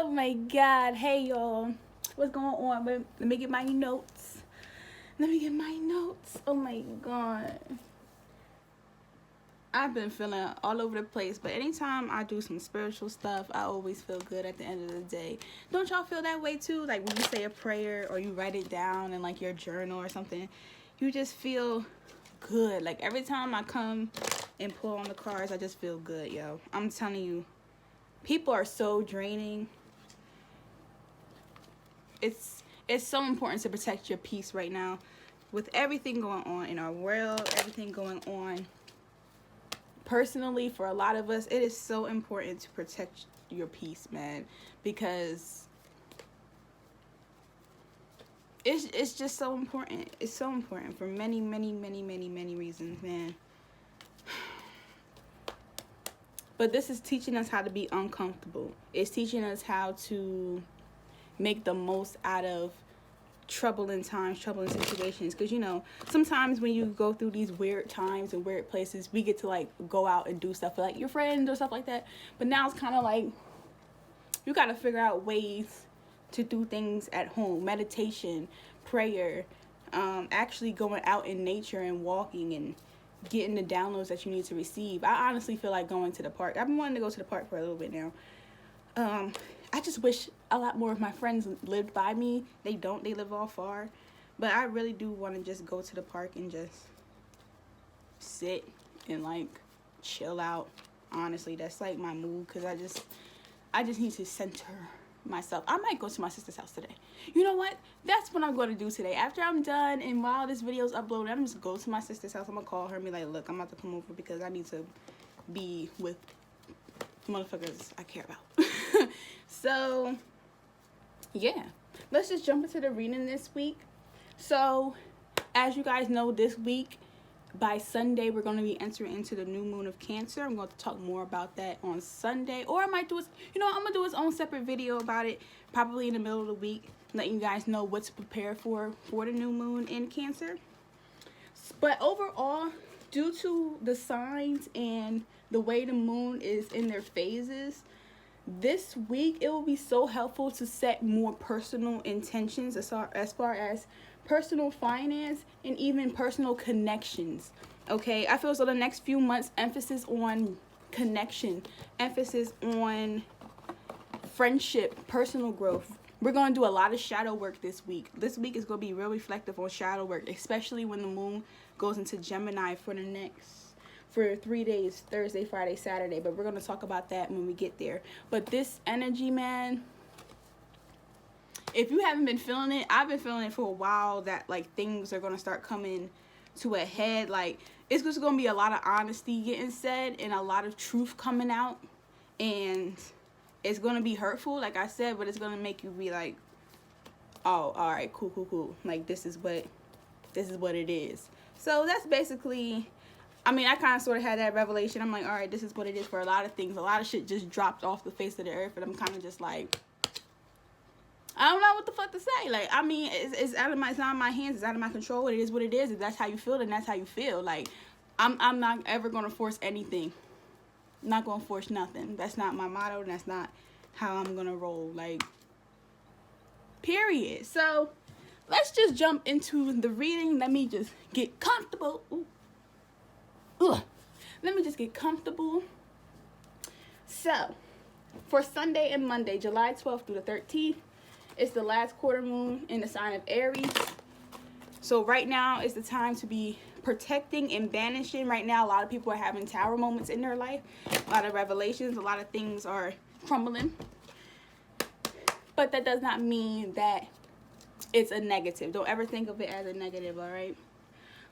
Oh my god. Hey y'all. What's going on? Let me get my notes. Oh my god. I've been feeling all over the place, but anytime I do some spiritual stuff, I always feel good at the end of the day. Don't y'all feel that way too? Like when you say a prayer or you write it down in like your journal or something, you just feel good. Like every time I come and pull on the cards, I just feel good, yo. I'm telling you, people are so draining. It's so important to protect your peace right now with everything going on in our world, everything going on personally. For a lot of us, it is so important to protect your peace, man, because it's just so important. It's so important for many reasons, man. But this is teaching us how to be uncomfortable. It's teaching us how to make the most out of troubling times, troubling situations. Because, you know, sometimes when you go through these weird times and weird places, we get to, like, go out and do stuff for, like, your friends or stuff like that. But now it's kind of like you got to figure out ways to do things at home. Meditation, prayer, actually going out in nature and walking and getting the downloads that you need to receive. I honestly feel like going to the park. I've been wanting to go to the park for a little bit now. I just wish a lot more of my friends lived by me. They don't. They live all far. But I really do want to just go to the park and just sit and, like, chill out. Honestly, that's, like, my mood. Because I just need to center myself. I might go to my sister's house today. You know what? That's what I'm going to do today. After I'm done and while this video is uploaded, I'm just going to go to my sister's house. I'm going to call her and be like, look, I'm about to come over because I need to be with motherfuckers I care about. So yeah, let's just jump into the reading this week. So as you guys know, this week by Sunday we're going to be entering into the new moon of Cancer. I'm going to talk more about that on Sunday, or I might do it, you know, I'm gonna do its own separate video about it probably in the middle of the week, letting you guys know what to prepare for the new moon in Cancer. But overall, due to the signs and the way the moon is in their phases, this week it will be so helpful to set more personal intentions as far as personal finance and even personal connections. Okay, I feel so the next few months, emphasis on connection, emphasis on friendship, personal growth. We're going to do a lot of shadow work this week. This week is going to be real reflective on shadow work, especially when the moon goes into Gemini for 3 days, Thursday, Friday, Saturday. But we're going to talk about that when we get there. But this energy, man, if you haven't been feeling it, I've been feeling it for a while, that like things are going to start coming to a head. Like it's just going to be a lot of honesty getting said and a lot of truth coming out. And it's going to be hurtful, like I said, but it's going to make you be like, oh, all right, cool. Like this is what it is. So that's basically, I mean, I kind of sort of had that revelation. I'm like, all right, this is what it is for a lot of things. A lot of shit just dropped off the face of the earth, and I'm kind of just like, I don't know what the fuck to say. Like, I mean, it's out of my, it's not in my hands. It's out of my control. It is what it is. If that's how you feel, then that's how you feel. Like, I'm not ever going to force anything. I'm not going to force nothing. That's not my motto. That's not how I'm going to roll. Like, period. So, let's just jump into the reading. Let me just get comfortable. Ooh. Ugh. Let me just get comfortable. So, for Sunday and Monday, July 12th through the 13th, it's the last quarter moon in the sign of Aries. So right now is the time to be protecting and banishing. Right now, a lot of people are having tower moments in their life. A lot of revelations. A lot of things are crumbling. But that does not mean that it's a negative. Don't ever think of it as a negative, all right?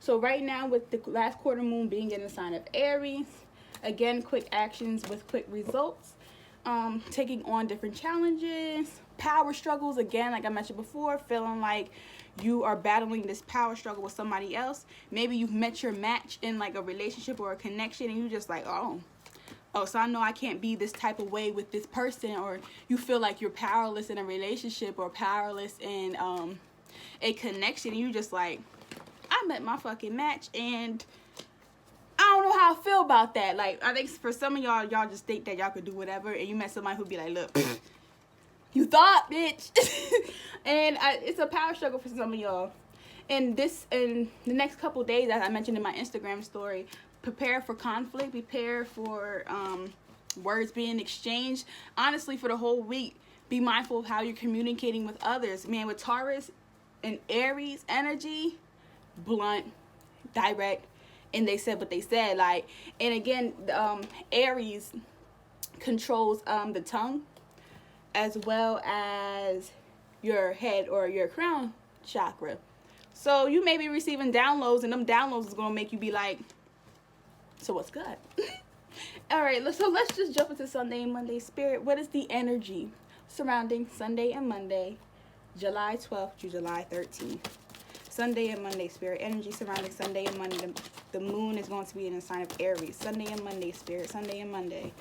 So right now, with the last quarter moon being in the sign of Aries, again, quick actions with quick results. Taking on different challenges, power struggles, again, like I mentioned before, feeling like you are battling this power struggle with somebody else. Maybe you've met your match in like a relationship or a connection, and you just like, oh, so I know I can't be this type of way with this person. Or you feel like you're powerless in a relationship or powerless in a connection, and you just like, I met my fucking match, and I don't know how I feel about that. Like, I think for some of y'all just think that y'all could do whatever, and you met somebody who'd be like, look, You thought, bitch. And it's a power struggle for some of y'all. And the next couple days, as I mentioned in my Instagram story, prepare for conflict, prepare for words being exchanged. Honestly, for the whole week, be mindful of how you're communicating with others. Man, with Taurus and Aries energy, blunt, direct, and they said what they said. Like, and again, Aries controls the tongue, as well as your head or your crown chakra. So you may be receiving downloads, and them downloads is gonna make you be like, so what's good? All right, so let's just jump into Sunday and Monday spirit. What is the energy surrounding Sunday and Monday, July 12th to July 13th? Sunday and Monday spirit energy surrounding Sunday and Monday. The moon is going to be in the sign of Aries. Sunday and Monday spirit. Sunday and Monday.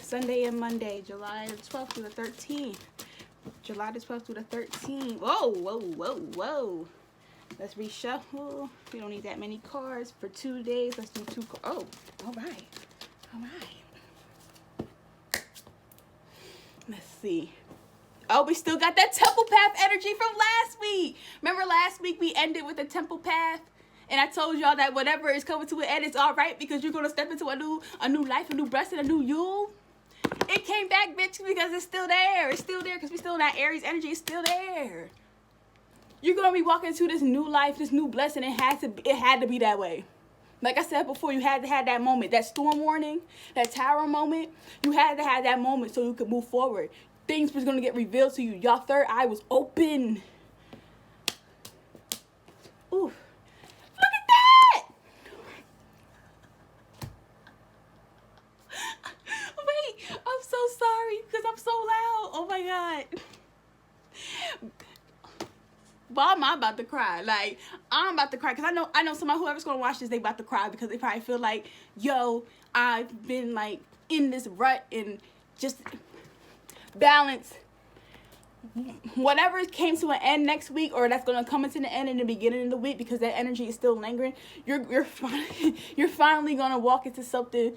Sunday and Monday, July the 12th through the 13th. July the 12th through the 13th. Whoa, whoa, whoa, whoa. Let's reshuffle. We don't need that many cards for 2 days. Let's do 2 cards. Oh, all right. All right. Let's see. Oh, we still got that Temple Path energy from last week. Remember last week we ended with the Temple Path? And I told y'all that whatever is coming to an end, it's all right because you're going to step into a new life, a new breast, and a new you. It came back, bitch, because it's still there. It's still there because we still in that Aries energy. It's still there. You're going to be walking into this new life, this new blessing. It had to be that way. Like I said before, you had to have that moment, that storm warning, that tower moment. You had to have that moment so you could move forward. Things was going to get revealed to you. Y'all third eye was open. Ooh. Look at that! Wait, I'm so sorry because I'm so loud. Oh my God. But I'm about to cry. Like, I'm about to cry because I know somebody, whoever's going to watch this, they about to cry because they probably feel like, yo, I've been like in this rut and just balance. Whatever came to an end next week, or that's going to come into the end in the beginning of the week because that energy is still lingering, you're finally going to walk into something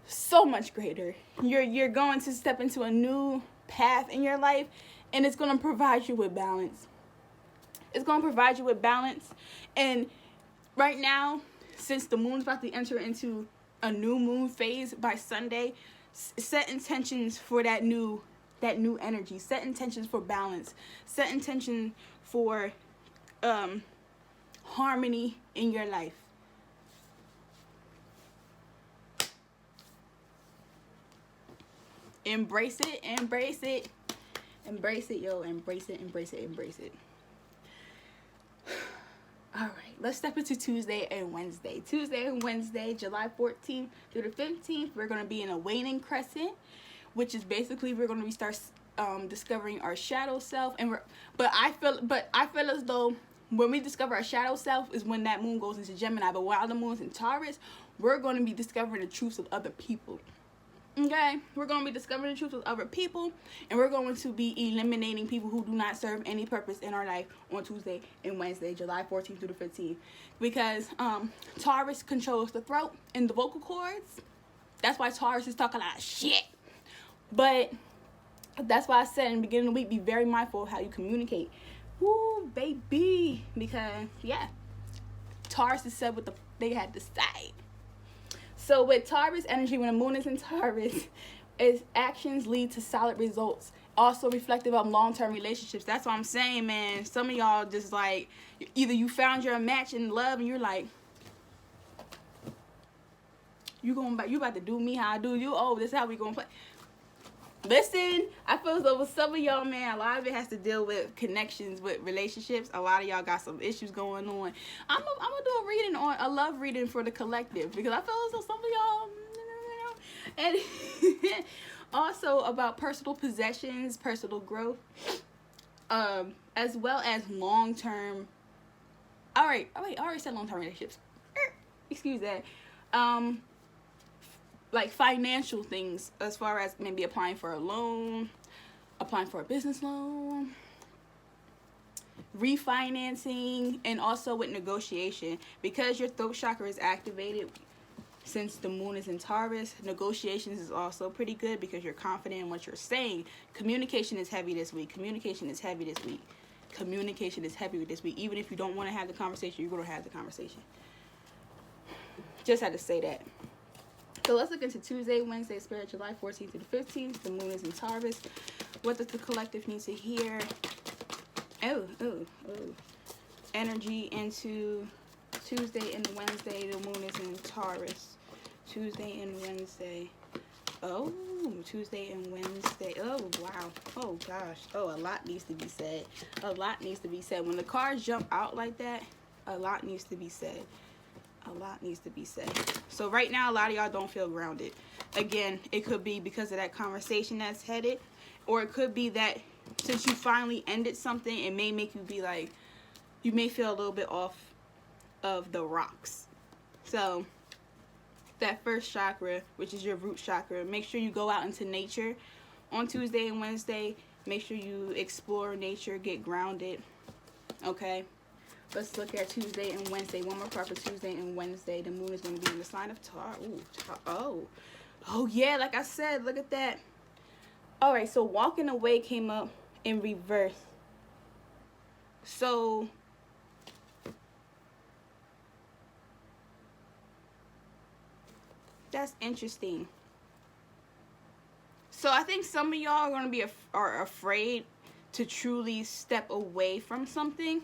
so much greater. You're going to step into a new path in your life, and it's going to provide you with balance. It's going to provide you with balance. And right now, since the moon's about to enter into a new moon phase by Sunday, set intentions for that new energy. Set intentions for balance. Set intention for harmony in your life. Embrace it, embrace it. Embrace it, yo. Embrace it, embrace it, embrace it. All right, let's step into Tuesday and Wednesday. Tuesday and Wednesday, July 14th through the 15th, we're going to be in a waning crescent, which is basically we're going to start discovering our shadow self. But I feel as though when we discover our shadow self is when that moon goes into Gemini. But while the moon's in Taurus, we're going to be discovering the truths of other people. Okay, we're going to be discovering the truth of other people, and we're going to be eliminating people who do not serve any purpose in our life on Tuesday and Wednesday, July 14th through the 15th, because Taurus controls the throat and the vocal cords. That's why Taurus is talking a lot of shit. But that's why I said in the beginning of the week, be very mindful of how you communicate. Woo, baby, because yeah, Taurus has said what they had to say. So with Taurus energy, when the moon is in Taurus, its actions lead to solid results. Also reflective of long-term relationships. That's what I'm saying, man. Some of y'all just like, either you found your match in love and you're like, you about to do me how I do you. Oh, this is how we gonna play. Listen, I feel as though with some of y'all, man, a lot of it has to deal with connections, with relationships. A lot of y'all got some issues going on. I'm gonna do a love reading for the collective, because I feel as though some of y'all, and also about personal possessions, personal growth, as well as long-term. All right, I already said long-term relationships. Excuse that. Like financial things, as far as maybe applying for a loan, applying for a business loan, refinancing, and also with negotiation. Because your throat chakra is activated, since the moon is in Taurus, negotiations is also pretty good because you're confident in what you're saying. Communication is heavy this week. Communication is heavy this week. Communication is heavy this week. Even if you don't want to have the conversation, you're going to have the conversation. Just had to say that. So let's look into Tuesday, Wednesday, spiritual life, 14th through the 15th. The moon is in Taurus. What does the collective need to hear? Oh. Energy into Tuesday and Wednesday. The moon is in Taurus. Tuesday and Wednesday. Oh, Tuesday and Wednesday. Oh, wow. Oh, gosh. Oh, a lot needs to be said. A lot needs to be said. When the cards jump out like that, a lot needs to be said. A lot needs to be said. So right now, a lot of y'all don't feel grounded. Again, it could be because of that conversation that's headed, or it could be that since you finally ended something, it may make you be like, you may feel a little bit off of the rocks. So that first chakra, which is your root chakra, make sure you go out into nature on Tuesday and Wednesday. Make sure you explore nature, get grounded. Okay. Let's look at Tuesday and Wednesday. One more card for Tuesday and Wednesday. The moon is going to be in the sign of Taurus. Oh, yeah. Like I said, look at that. All right. So walking away came up in reverse. So that's interesting. So I think some of y'all are going to be are afraid to truly step away from something.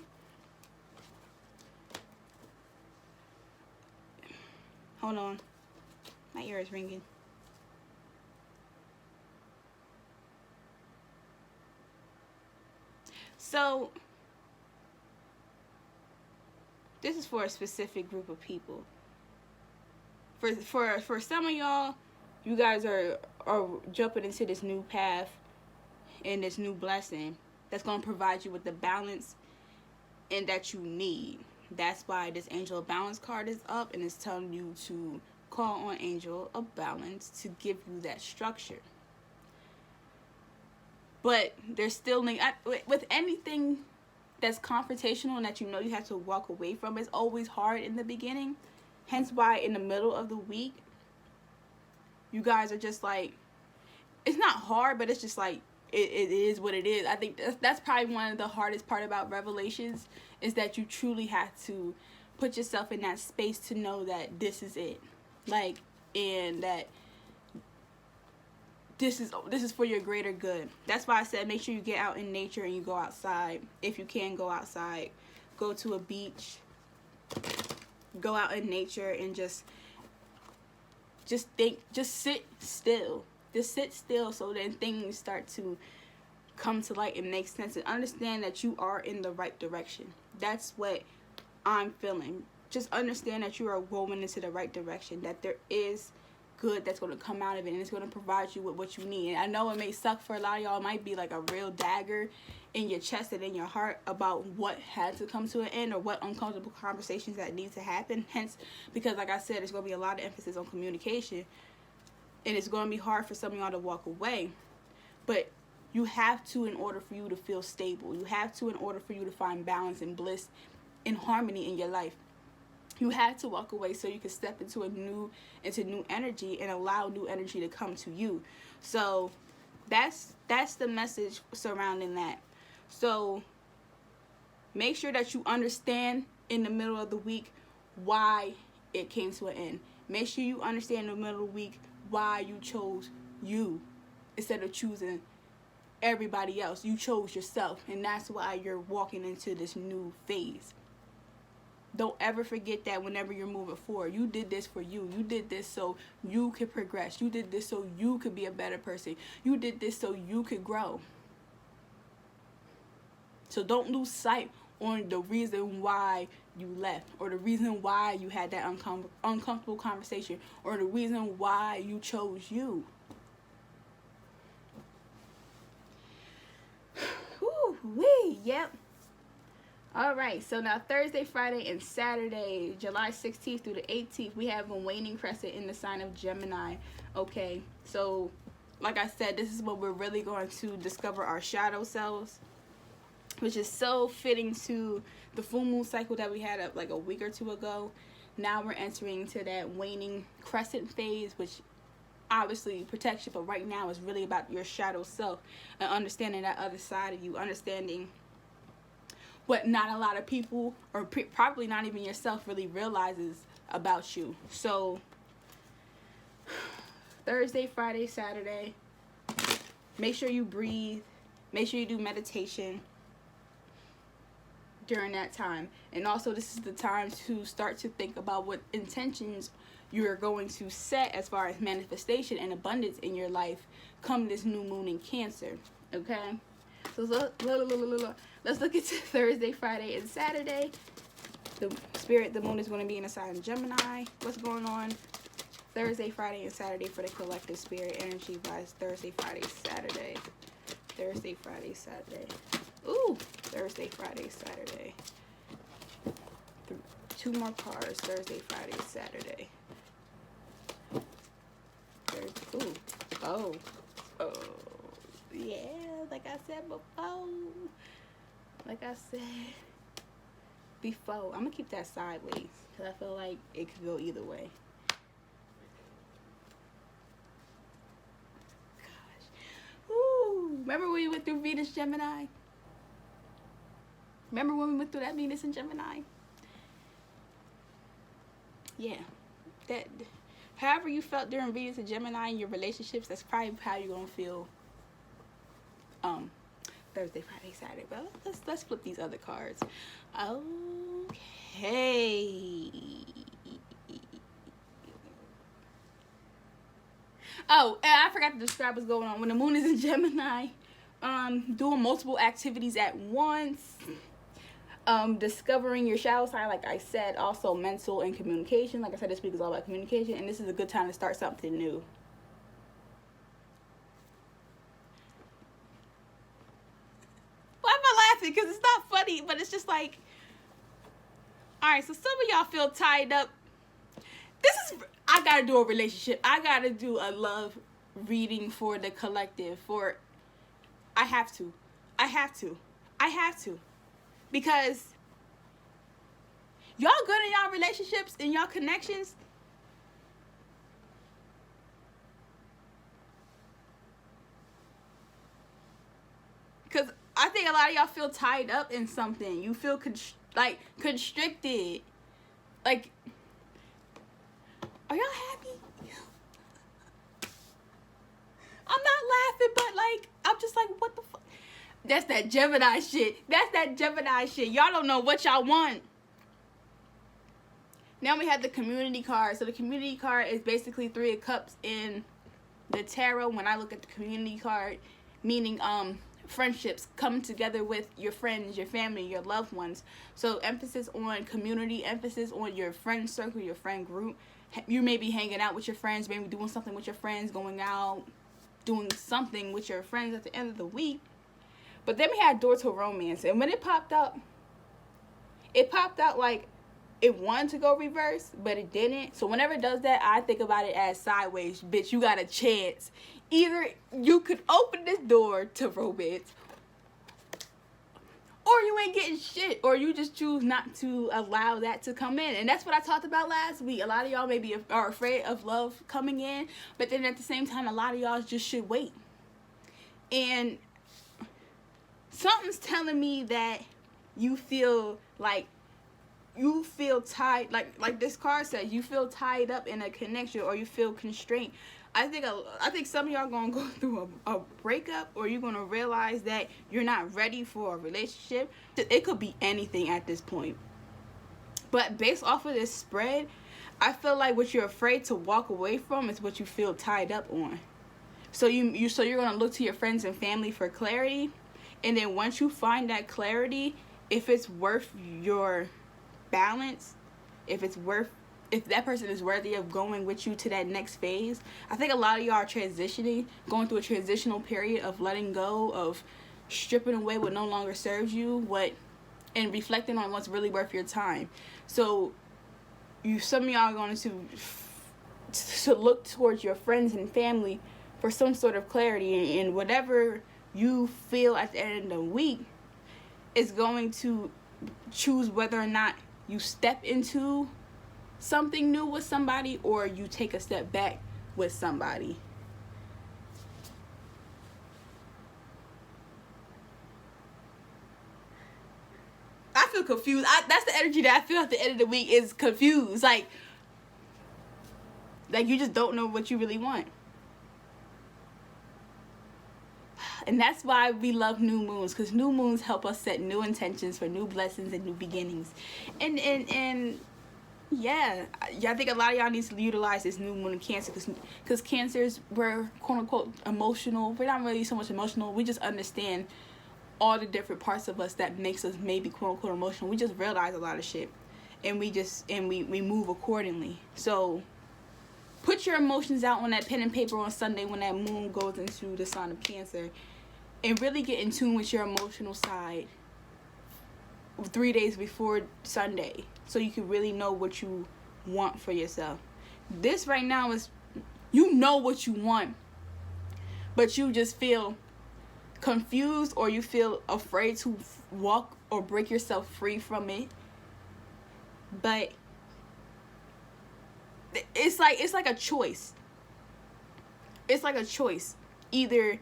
Hold on. My ear is ringing. So, this is for a specific group of people. For some of y'all, you guys are jumping into this new path and this new blessing that's going to provide you with the balance and that you need. That's why this Angel of Balance card is up, and it's telling you to call on Angel of Balance to give you that structure. But there's still, with anything that's confrontational and that you know you have to walk away from, it's always hard in the beginning. Hence why in the middle of the week, you guys are just like, it's not hard, but it's just like, it is what it is. I think that's probably one of the hardest part about Revelations, is that you truly have to put yourself in that space to know that this is it. Like, and that this is for your greater good. That's why I said make sure you get out in nature and you go outside. If you can go outside, go to a beach, go out in nature and just think, just sit still. Just sit still so then things start to come to light and make sense, and understand that you are in the right direction. That's what I'm feeling. Just understand that you are going into the right direction, that there is good that's going to come out of it, and it's going to provide you with what you need. And I know it may suck for a lot of y'all. It might be like a real dagger in your chest and in your heart about what had to come to an end, or what uncomfortable conversations that need to happen. Hence, because like I said, there's going to be a lot of emphasis on communication, and it's going to be hard for some of y'all to walk away. But you have to, in order for you to feel stable. You have to, in order for you to find balance and bliss and harmony in your life. You have to walk away so you can step into new energy and allow new energy to come to you. So that's the message surrounding that. So make sure that you understand in the middle of the week why it came to an end. Make sure you understand in the middle of the week why you chose you instead of choosing everybody else. You chose yourself, and that's why you're walking into this new phase. Don't ever forget that whenever you're moving forward. You did this for you. You did this so you could progress. You did this so you could be a better person. You did this so you could grow. So don't lose sight on the reason why you left, or the reason why you had that uncomfortable conversation, or the reason why you chose you. Woo-wee, yep. All right, so now Thursday, Friday, and Saturday, July 16th through the 18th, we have a waning crescent in the sign of Gemini. Okay, so like I said, this is when we're really going to discover our shadow selves, which is so fitting to the full moon cycle that we had like a week or two ago. Now we're entering into that waning crescent phase, which obviously protects you, but right now is really about your shadow self and understanding that other side of you, understanding what not a lot of people, or probably not even yourself, really realizes about you. So Thursday, Friday, Saturday, make sure you breathe, make sure you do meditation during that time. And also, this is the time to start to think about what intentions you're going to set as far as manifestation and abundance in your life come this new moon in Cancer. Okay, so let's look at Thursday, Friday, and Saturday. The moon is going to be in a sign of Gemini. What's going on Thursday, Friday, and Saturday for the collective spirit energy wise? Thursday, Friday, Saturday. Thursday, Friday, Saturday. Ooh, Thursday, Friday, Saturday. 2 more cards. Thursday, Friday, Saturday. Ooh. Oh. Yeah, like I said before. I'm gonna keep that sideways because I feel like it could go either way. Gosh. Ooh. Remember when we went through Venus, Gemini? Remember when we went through that Venus and Gemini? Yeah. That, however you felt during Venus and Gemini in your relationships, that's probably how you're gonna feel Thursday, Friday, Saturday. But let's flip these other cards. Okay. Oh, and I forgot to describe what's going on. When the moon is in Gemini, doing multiple activities at once, discovering your shadow side, like I said, also mental and communication. Like I said, this week is all about communication, and this is a good time to start something new. Why am I laughing? Because it's not funny, but it's just like, alright, so some of y'all feel tied up. I gotta do a relationship. I gotta do a love reading for the collective. I have to. Because y'all good in y'all relationships and y'all connections. Because I think a lot of y'all feel tied up in something. You feel constricted. Like, are y'all happy? I'm not laughing, but like, I'm just like, what the fuck? That's that Gemini shit. Y'all don't know what y'all want. Now we have the community card. So the community card is basically 3 of Cups in the tarot. When I look at the community card, meaning friendships, come together with your friends, your family, your loved ones. So emphasis on community, emphasis on your friend circle, your friend group. You may be hanging out with your friends, maybe doing something with your friends, going out, doing something with your friends at the end of the week. But then we had Door to Romance, and when it popped out like it wanted to go reverse, but it didn't. So whenever it does that, I think about it as sideways. Bitch, you got a chance. Either you could open this door to romance, or you ain't getting shit, or you just choose not to allow that to come in. And that's what I talked about last week. A lot of y'all maybe are afraid of love coming in, but then at the same time, a lot of y'all just should wait. And something's telling me that you feel tied, like this card says, you feel tied up in a connection, or you feel constrained. I think some of y'all gonna go through a breakup, or you're gonna realize that you're not ready for a relationship. It could be anything at this point. But based off of this spread, I feel like what you're afraid to walk away from is what you feel tied up on. So you're gonna look to your friends and family for clarity, and then once you find that clarity, if it's worth your balance, if that person is worthy of going with you to that next phase. I think a lot of y'all are transitioning, going through a transitional period of letting go, of stripping away what no longer serves you, and reflecting on what's really worth your time. So some of y'all are going to look towards your friends and family for some sort of clarity, and whatever you feel at the end of the week is going to choose whether or not you step into something new with somebody, or you take a step back with somebody. I feel confused. That's the energy that I feel at the end of the week, is confused. Like you just don't know what you really want. And that's why we love new moons, because new moons help us set new intentions for new blessings and new beginnings. And yeah, I think a lot of y'all need to utilize this new moon in Cancer, because Cancers, we're quote unquote emotional. We're not really so much emotional. We just understand all the different parts of us that makes us maybe quote unquote emotional. We just realize a lot of shit, and we move accordingly. So put your emotions out on that pen and paper on Sunday when that moon goes into the sign of Cancer, and really get in tune with your emotional side 3 days before Sunday, so you can really know what you want for yourself. This right now is, you know what you want, but you just feel confused, or you feel afraid to walk or break yourself free from it. But it's like a choice. It's like a choice. Either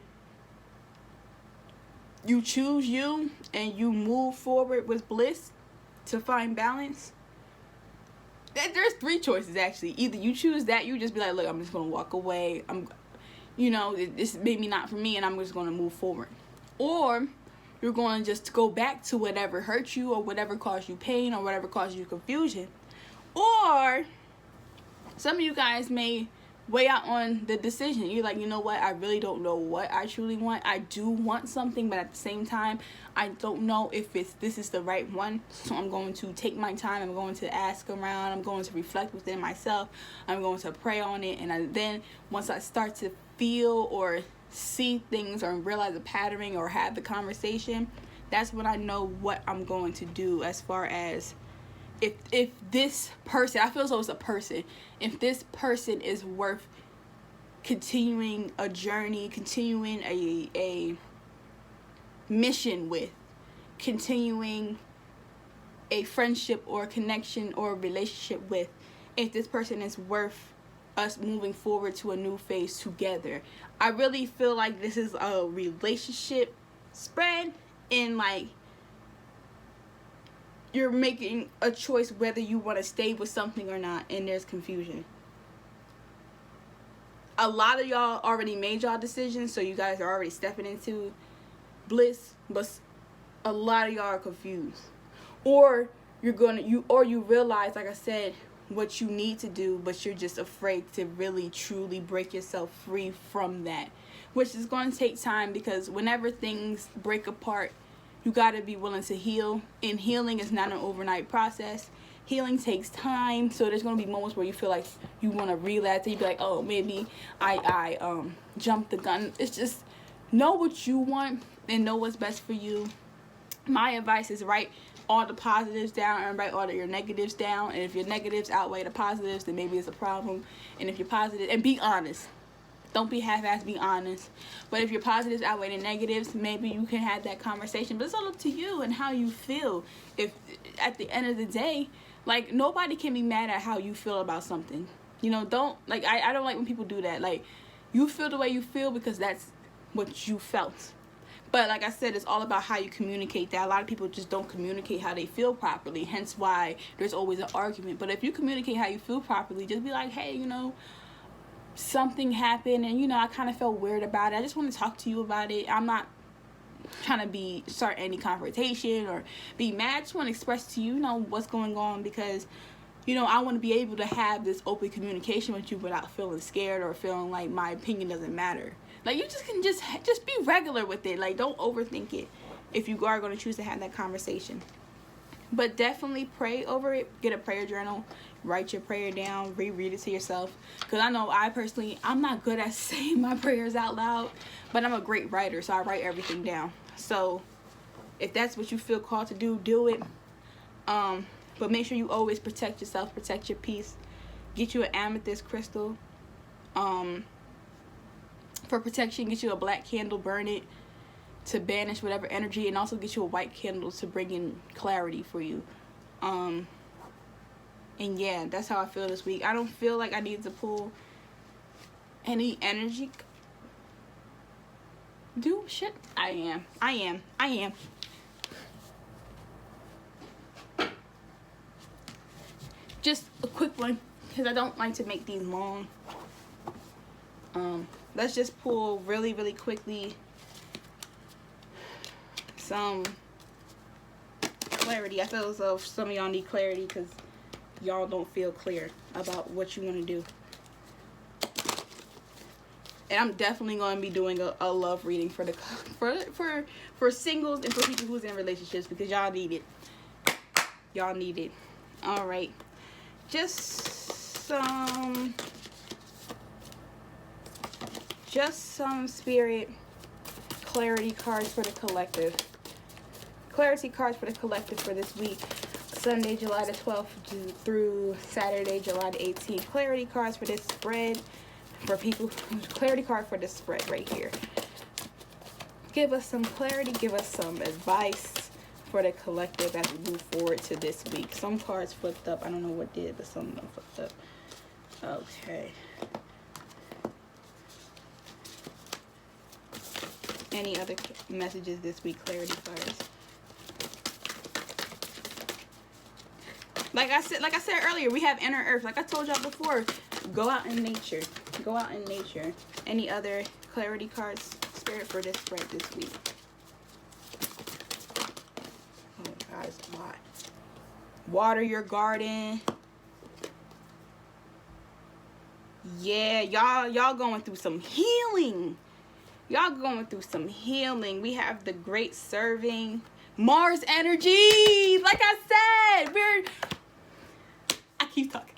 you choose you and you move forward with bliss to find balance. There's 3 choices actually. Either you choose that, you just be like, look, I'm just gonna walk away. This maybe not for me, and I'm just gonna move forward. Or you're gonna just go back to whatever hurt you, or whatever caused you pain, or whatever caused you confusion. Or some of you guys may weigh out on the decision. You're like, you know what, I really don't know what I truly want. I do want something, but at the same time, I don't know if this is the right one. So I'm going to take my time. I'm going to ask around. I'm going to reflect within myself. I'm going to pray on it. And then once I start to feel or see things, or realize a patterning, or have the conversation, that's when I know what I'm going to do, as far as if this person, I feel as though it's a person, if this person is worth continuing a journey, continuing a mission with, continuing a friendship or connection or relationship with, if this person is worth us moving forward to a new phase together. I really feel like this is a relationship spread, and like you're making a choice whether you want to stay with something or not, and there's confusion. A lot of y'all already made y'all decisions, so you guys are already stepping into bliss, but a lot of y'all are confused. Or you realize, like I said, what you need to do, but you're just afraid to really truly break yourself free from that, which is going to take time, because whenever things break apart, you got to be willing to heal, and healing is not an overnight process. Healing takes time, so there's going to be moments where you feel like you want to relapse, and you be like, oh, maybe I jumped the gun. It's just, know what you want and know what's best for you. My advice is write all the positives down and write all of your negatives down, and if your negatives outweigh the positives, then maybe it's a problem. And if you're positive, and be honest. Don't be half-assed, be honest. But if your positives outweigh the negatives, maybe you can have that conversation. But it's all up to you and how you feel. If at the end of the day, like, nobody can be mad at how you feel about something. I don't like when people do that. Like, you feel the way you feel because that's what you felt. But like I said, it's all about how you communicate that. A lot of people just don't communicate how they feel properly, hence why there's always an argument. But if you communicate how you feel properly, just be like, hey, something happened, and I kind of felt weird about it. I just want to talk to you about it. I'm not trying to start any confrontation or be mad. I just want to express to you, what's going on, because I want to be able to have this open communication with you without feeling scared or feeling like my opinion doesn't matter. Like, you just can just be regular with it. Like, don't overthink it if you are going to choose to have that conversation. But definitely pray over it. Get a prayer journal. Write your prayer down. Reread it to yourself. Because I know I'm not good at saying my prayers out loud. But I'm a great writer, so I write everything down. So if that's what you feel called to do, do it. But make sure you always protect yourself. Protect your peace. Get you an amethyst crystal. For protection, get you a black candle. Burn it to banish whatever energy, and also get you a white candle to bring in clarity for you. And yeah, that's how I feel this week. I don't feel like I need to pull any energy. Do shit. I am. Just a quick one, because I don't like to make these long. Let's just pull really, really quickly some clarity. I feel as though some of y'all need clarity because y'all don't feel clear about what you want to do. And I'm definitely going to be doing a love reading for the for singles and for people who's in relationships, because y'all need it. Y'all need it. All right. Just some spirit clarity cards for the collective. Clarity cards for the collective for this week. Sunday, July the 12th through Saturday, July the 18th. Clarity cards for this spread. For people, clarity card for this spread right here. Give us some clarity. Give us some advice for the collective as we move forward to this week. Some cards flipped up. I don't know what did, but some of them flipped up. Okay. Any other messages this week? Clarity cards. Like I said earlier, we have inner earth. Like I told y'all before, go out in nature. Go out in nature. Any other clarity cards, spirit, for this spread this week? Oh God, it's a lot. Water your garden. Yeah, y'all going through some healing. Y'all going through some healing. We have the great serving. Mars energy. Like I said, I keep talking.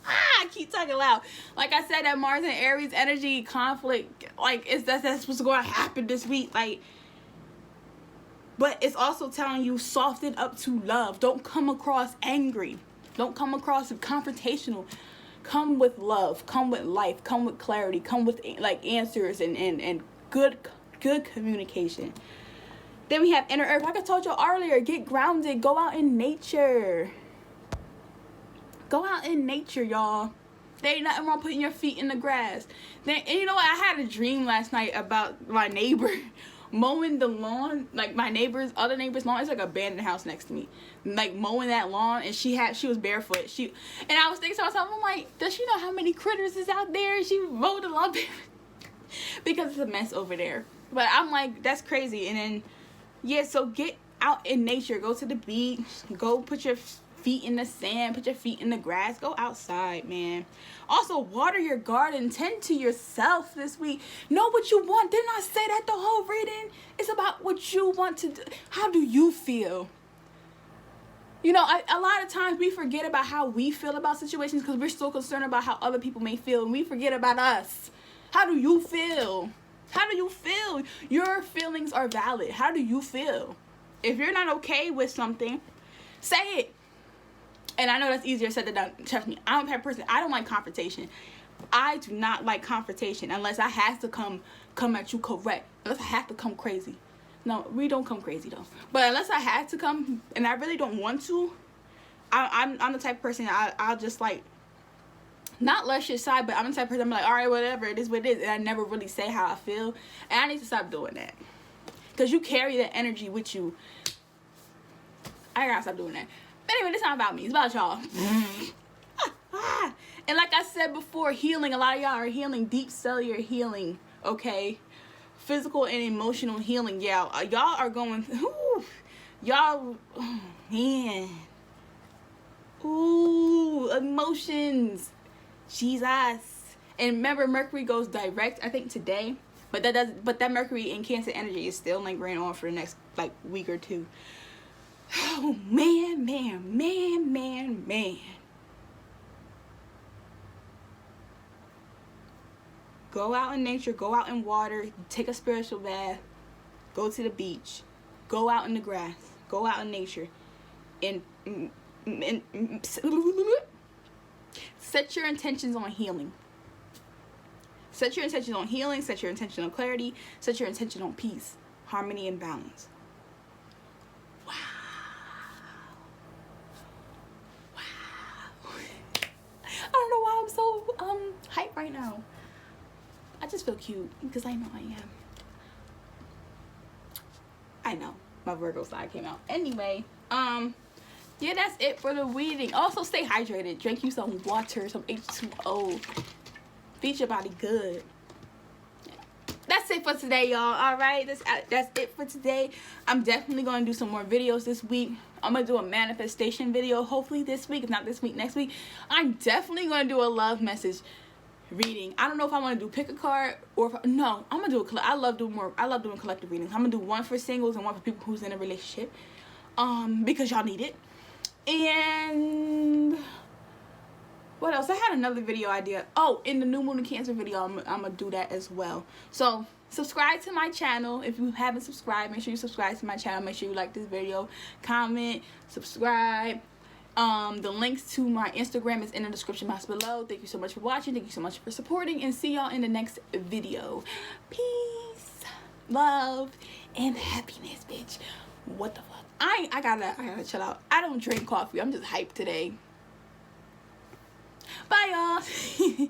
I keep talking loud. Like I said, that Mars and Aries energy conflict, like that's what's going to happen this week. Like, but it's also telling you soften up to love. Don't come across angry. Don't come across confrontational. Come with love. Come with life. Come with clarity. Come with like answers and good communication. Then we have inner earth. Like I told you earlier, get grounded. Go out in nature. Go out in nature, y'all. There ain't nothing wrong putting your feet in the grass. And you know what? I had a dream last night about my neighbor mowing the lawn. Like my other neighbor's lawn. It's like an abandoned house next to me. Like mowing that lawn, and she was barefoot. And I was thinking to myself, I'm like, does she know how many critters is out there? She mowed the lawn because it's a mess over there. But I'm like, that's crazy. And then, yeah, so get out in nature. Go to the beach. Go put your feet in the sand. Put your feet in the grass. Go outside, man. Also, water your garden. Tend to yourself this week. Know what you want. Didn't I say that the whole reading? It's about what you want to do. How do you feel? You know, a lot of times we forget about how we feel about situations because we're so concerned about how other people may feel, and we forget about us. How do you feel? How do you feel? Your feelings are valid. How do you feel? If you're not okay with something, say it. And I know that's easier said than done. Trust me, I'm the type of person, I don't like confrontation. I do not like confrontation unless I have to come at you correct. Unless I have to come crazy. No, we don't come crazy though. But unless I have to come, and I really don't want to, I'm the type of person I'll just like, not let shit side, but I'm the type of person I'm like, all right, whatever, it is what it is, and I never really say how I feel, and I need to stop doing that, because you carry that energy with you. I gotta stop doing that. But anyway, this not about me, it's about y'all. And like I said before, healing, a lot of y'all are healing, deep cellular healing, okay? Physical and emotional healing, yeah. Y'all are going, y'all, oh, man. Ooh, emotions. Jesus. And remember, Mercury goes direct, I think, today. But that Mercury in Cancer energy is still lingering on for the next, like, week or two. Oh, man. Go out in nature, go out in water, take a spiritual bath, go to the beach, go out in the grass, go out in nature, and set your intentions on healing. Set your intentions on healing, set your intention on clarity, set your intention on peace, harmony, and balance. Wow. know. I just feel cute because I know I am. I know my Virgo side came out. Anyway, yeah, that's it for the reading. Also, stay hydrated. Drink you some water, some H2O. Feed your body good. That's it for today, y'all. All right, that's it for today. I'm definitely gonna do some more videos this week. I'm gonna do a manifestation video hopefully this week. If not this week, next week. I'm definitely gonna do a love message reading. I don't know if I want to do pick a card or no. I'm gonna do I love doing collective readings. I'm gonna do one for singles and one for people who's in a relationship, because y'all need it. And what else? I had another video idea. Oh, in the new moon and Cancer video, I'm gonna do that as well. So subscribe to my channel. If you haven't subscribed, make sure you subscribe to my channel. Make sure you like this video, comment, subscribe. The links to my Instagram is in the description box below. Thank you so much for watching. Thank you so much for supporting, and see y'all in the next video. Peace, love, and happiness, bitch. What the fuck? I gotta chill out. I don't drink coffee. I'm just hyped today. Bye, y'all.